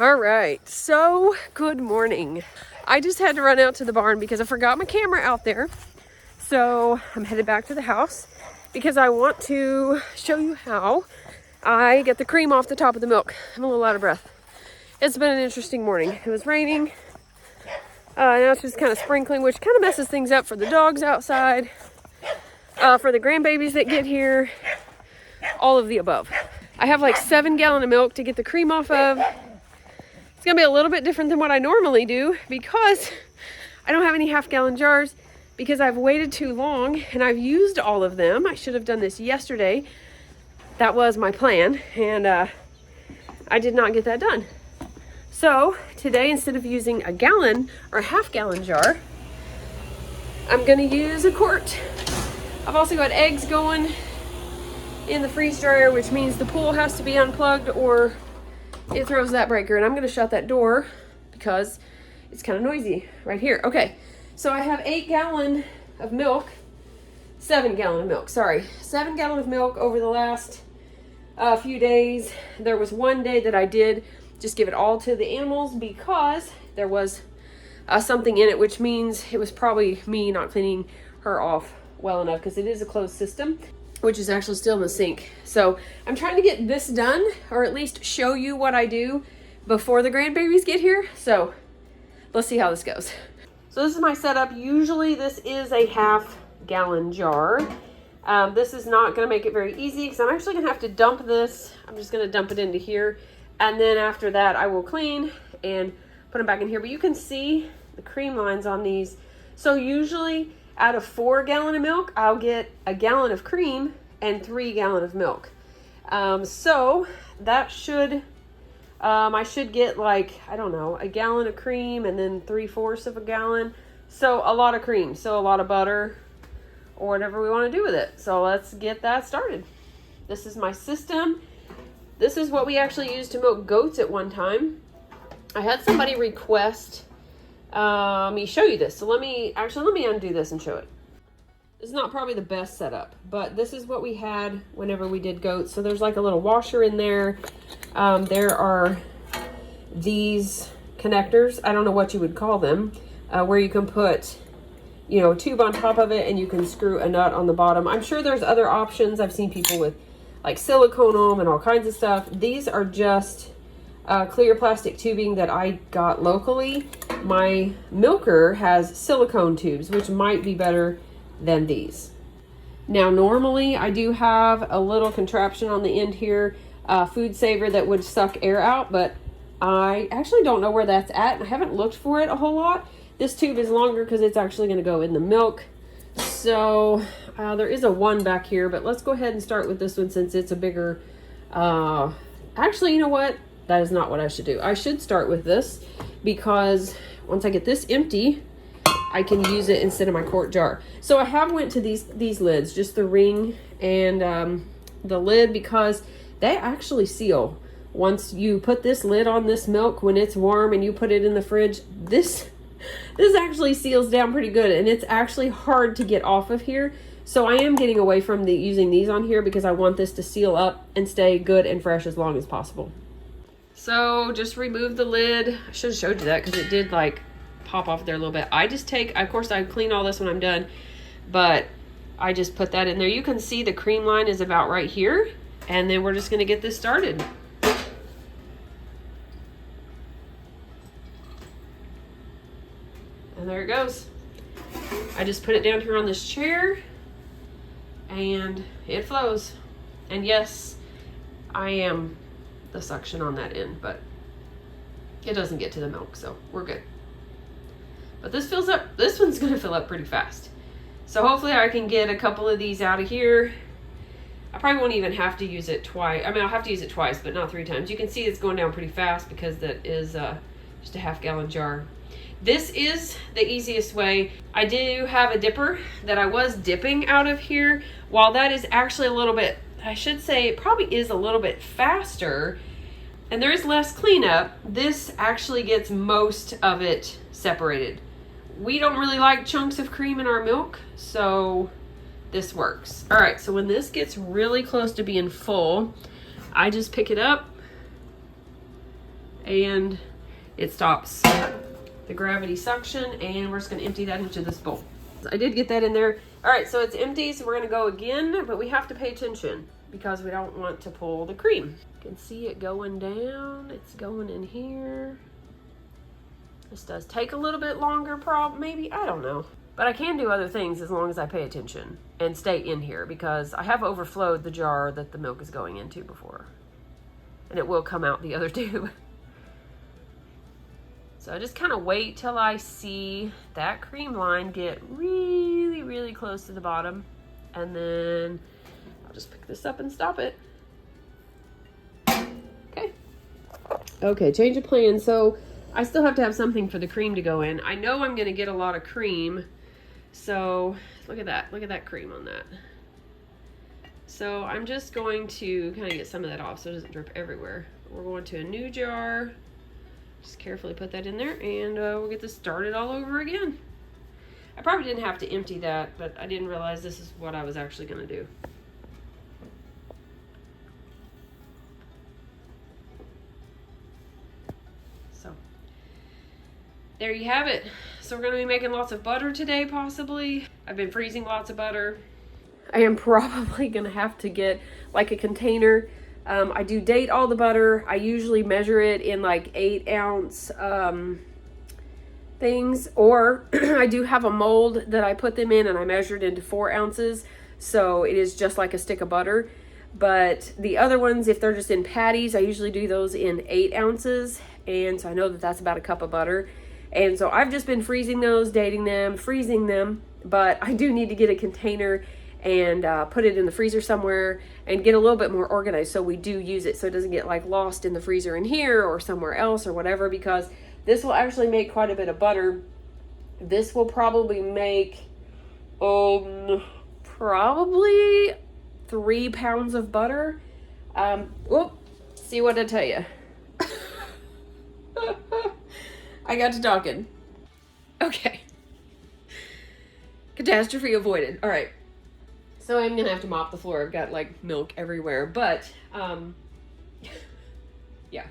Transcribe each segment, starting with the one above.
All right, so good morning. I just had to run out to the barn because I forgot my camera out there. So I'm headed back to the house because I want to show you how I get the cream off the top of the milk. I'm a little out of breath. It's been an interesting morning. It was raining. Now it's just kind of sprinkling, which kind of messes things up for the dogs outside, for the grandbabies that get here, all of the above. I have like 7 gallons of milk to get the cream off of. It's gonna be a little bit different than what I normally do because I don't have any half-gallon jars because I've waited too long and I've used all of them. I should have done this yesterday. That was my plan, and I did not get that done. So today, instead of using a gallon or a half-gallon jar, I'm gonna use a quart. I've also got eggs going in the freeze dryer, which means the pool has to be unplugged or it throws that breaker, and I'm gonna shut that door because it's kind of noisy right here. Okay, so I have 8 gallons of milk, 7 gallons of milk, sorry. 7 gallons of milk over the last few days. There was one day that I did just give it all to the animals because there was something in it, which means it was probably me not cleaning her off well enough because it is a closed system, which is actually still in the sink. So I'm trying to get this done, or at least show you what I do before the grandbabies get here. So let's see how this goes. So this is my setup. Usually this is a half-gallon jar. This is not gonna make it very easy because I'm actually gonna have to dump this. I'm just gonna dump it into here. And then after that, I will clean and put them back in here. But you can see the cream lines on these. So usually out of 4 gallons of milk, I'll get a gallon of cream and 3 gallons of milk. So that should, I should get like, I don't know, a gallon of cream and then 3/4 of a gallon. So a lot of cream, so a lot of butter or whatever we want to do with it. So let's get that started. This is my system. This is what we actually used to milk goats at one time. I had somebody request me show you this. So let me undo this and show it. This is not probably the best setup, but this is what we had whenever we did goats. So there's like a little washer in there. There are these connectors. I don't know what you would call them, where you can put, you know, a tube on top of it and you can screw a nut on the bottom. I'm sure there's other options. I've seen people with like silicone on them and all kinds of stuff. These are just clear plastic tubing that I got locally. My milker has silicone tubes, which might be better than these. Now, normally I do have a little contraption on the end here, food saver, that would suck air out, but I actually don't know where that's at. I haven't looked for it a whole lot. This tube is longer because it's actually going to go in the milk. So there is a one back here, but let's go ahead and start with this one since it's a bigger, actually, you know what? That is not what I should do. I should start with this because once I get this empty, I can use it instead of my quart jar. So I have went to these lids, just the ring and the lid, because they actually seal. Once you put this lid on this milk when it's warm and you put it in the fridge, this actually seals down pretty good, and it's actually hard to get off of here. So I am getting away from using these on here because I want this to seal up and stay good and fresh as long as possible. So just remove the lid. I should have showed you that because it did like pop off there a little bit. I just take, of course I clean all this when I'm done, but I just put that in there. You can see the cream line is about right here, and then we're just gonna get this started. And there it goes. I just put it down here on this chair and it flows. And yes, I am the suction on that end, but it doesn't get to the milk, so we're good. But this fills up, this one's gonna fill up pretty fast. So hopefully I can get a couple of these out of here. I probably won't even have to use it twice. I mean, I'll have to use it twice, but not 3 times. You can see it's going down pretty fast because that is just a half-gallon jar. This is the easiest way. I do have a dipper that I was dipping out of here. While that is actually a little bit, I should say it probably is a little bit faster and there is less cleanup, this actually gets most of it separated. We don't really like chunks of cream in our milk, so this works. All right, so when this gets really close to being full, I just pick it up and it stops the gravity suction, and we're just gonna empty that into this bowl. I did get that in there. All right, so it's empty, so we're gonna go again, but we have to pay attention because we don't want to pull the cream. You can see it going down. It's going in here. This does take a little bit longer, maybe, I don't know. But I can do other things as long as I pay attention and stay in here, because I have overflowed the jar that the milk is going into before. And it will come out the other tube. So I just kind of wait till I see that cream line get really, really close to the bottom. And then I'll just pick this up and stop it. Okay. Okay, change of plan. So I still have to have something for the cream to go in. I know I'm gonna get a lot of cream. So look at that cream on that. So I'm just going to kind of get some of that off so it doesn't drip everywhere. We're going to a new jar. Just carefully put that in there, and we'll get this started all over again. I probably didn't have to empty that, but I didn't realize this is what I was actually gonna do. So there you have it. So we're gonna be making lots of butter today, possibly. I've been freezing lots of butter. I am probably gonna have to get like a container. I do date all the butter. I usually measure it in like 8-ounce things, or I do have a mold that I put them in and I measured into 4 ounces. So it is just like a stick of butter. But the other ones, if they're just in patties, I usually do those in 8 ounces. And so I know that that's about a cup of butter. And so I've just been freezing those, dating them, freezing them. But I do need to get a container and put it in the freezer somewhere and get a little bit more organized so we do use it, so it doesn't get like lost in the freezer in here or somewhere else or whatever, because this will actually make quite a bit of butter. This will probably make probably 3 pounds of butter. See what I tell you. I got to talking. Okay. Catastrophe avoided. All right. So I'm gonna have to mop the floor. I've got like milk everywhere, but yeah.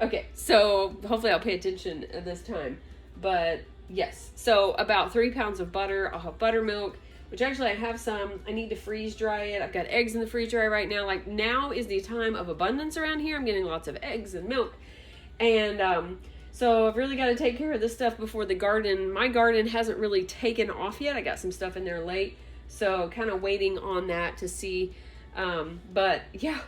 Okay, so hopefully I'll pay attention this time. But yes, so about 3 pounds of butter. I'll have buttermilk, which actually I have some. I need to freeze dry it. I've got eggs in the freeze dryer right now. Like, now is the time of abundance around here. I'm getting lots of eggs and milk. And so I've really got to take care of this stuff before my garden hasn't really taken off yet. I got some stuff in there late. So kind of waiting on that to see, but yeah,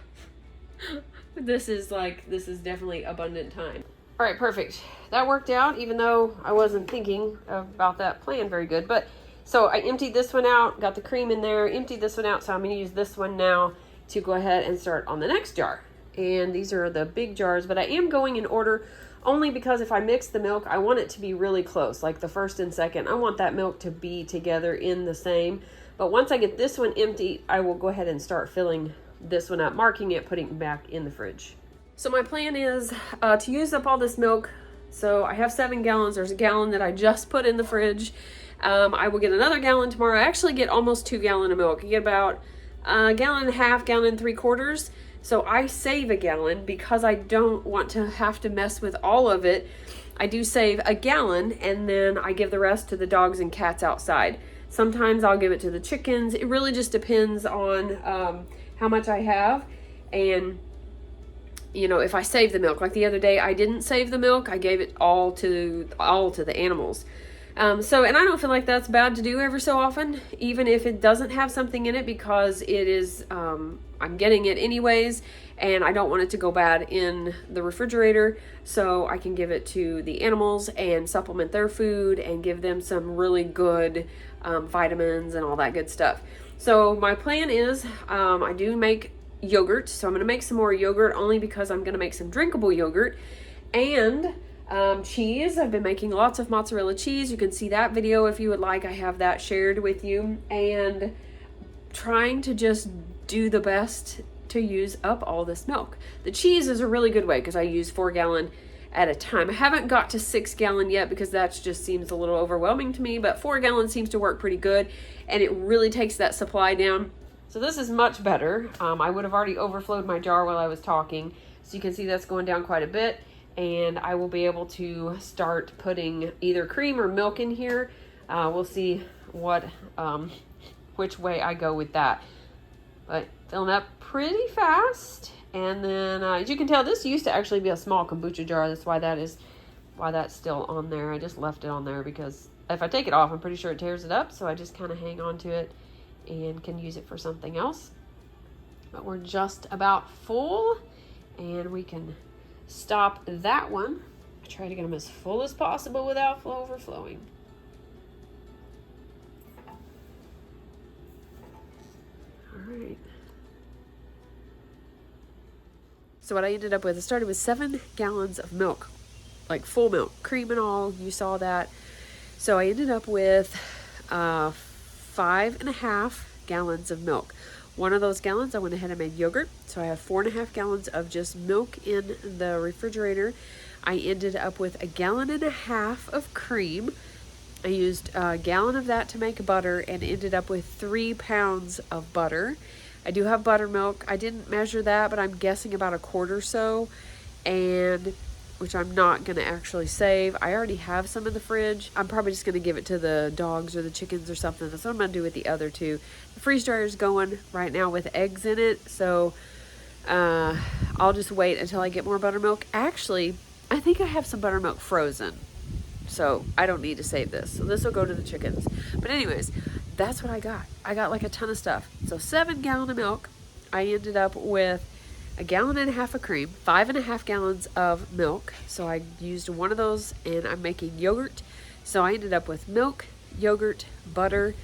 this is definitely abundant time. All right, perfect. That worked out, even though I wasn't thinking about that plan very good. But so I emptied this one out, got the cream in there, emptied this one out. So I'm going to use this one now to go ahead and start on the next jar. And these are the big jars, but I am going in order only because if I mix the milk, I want it to be really close, like the first and second. I want that milk to be together in the same. But once I get this one empty, I will go ahead and start filling this one up, marking it, putting it back in the fridge. So my plan is to use up all this milk. So I have 7 gallons. There's a gallon that I just put in the fridge. I will get another gallon tomorrow. I actually get almost 2 gallons of milk. You get about a gallon and a half, gallon and 3/4. So I save a gallon because I don't want to have to mess with all of it. I do save a gallon, and then I give the rest to the dogs and cats outside. Sometimes I'll give it to the chickens. It really just depends on how much I have. And, you know, if I save the milk, like the other day, I didn't save the milk. I gave it all to the animals. And I don't feel like that's bad to do ever so often, even if it doesn't have something in it, because it is, I'm getting it anyways, and I don't want it to go bad in the refrigerator, so I can give it to the animals and supplement their food and give them some really good vitamins and all that good stuff. So my plan is, I do make yogurt, so I'm going to make some more yogurt only because I'm going to make some drinkable yogurt. And cheese. I've been making lots of mozzarella cheese. You can see that video if you would like. I have that shared with you, and trying to just do the best to use up all this milk. The cheese is a really good way because I use 4 gallon at a time. I haven't got to 6 gallon yet because that just seems a little overwhelming to me, but 4 gallon seems to work pretty good, and it really takes that supply down. So this is much better. I would have already overflowed my jar while I was talking, so you can see that's going down quite a bit. and I will be able to start putting either cream or milk in here. We'll see what which way I go with that. But filling up pretty fast. And then as you can tell, this used to actually be a small kombucha jar. That's why that's still on there. I just left it on there because if I take it off, I'm pretty sure it tears it up. So I just kind of hang on to it and can use it for something else. But we're just about full, and we can stop that one. I try to get them as full as possible without overflowing. All right. So what I ended up with, I started with 7 gallons of milk, like full milk, cream and all. You saw that. So I ended up with 5.5 gallons of milk. One of those gallons, I went ahead and made yogurt. So I have 4.5 gallons of just milk in the refrigerator. I ended up with 1.5 gallons of cream. I used a gallon of that to make butter and ended up with 3 pounds of butter. I do have buttermilk. I didn't measure that, but I'm guessing about a quart or so, and which I'm not going to actually save. I already have some in the fridge. I'm probably just going to give it to the dogs or the chickens or something. That's what I'm going to do with the other 2. The freeze dryer is going right now with eggs in it, so I'll just wait until I get more buttermilk. Actually, I think I have some buttermilk frozen, so I don't need to save this. So this will go to the chickens. But anyways, that's what I got. I got like a ton of stuff. So 7 gallons of milk. I ended up with 1.5 gallons of cream, 5.5 gallons of milk. So I used one of those, and I'm making yogurt. So I ended up with milk, yogurt, butter,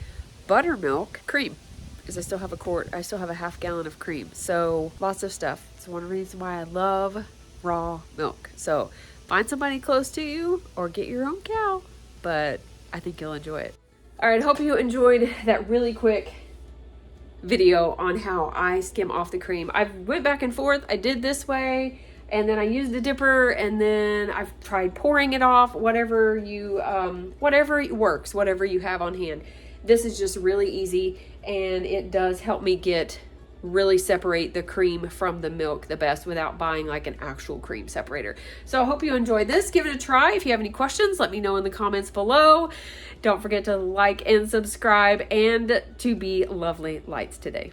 buttermilk, cream. Because I still have a quart. I still have a 1/2 gallon of cream. So lots of stuff. It's one reason why I love raw milk. So find somebody close to you or get your own cow, but I think you'll enjoy it. All right, hope you enjoyed that really quick video on how I skim off the cream. I went back and forth. I did this way, and then I used the dipper, and then I've tried pouring it off. Whatever you, whatever works, whatever you have on hand. This is just really easy, and it does help me really separate the cream from the milk the best without buying like an actual cream separator. So I hope you enjoyed this. Give it a try. If you have any questions, let me know in the comments below. Don't forget to like and subscribe, and to be lovely lights today.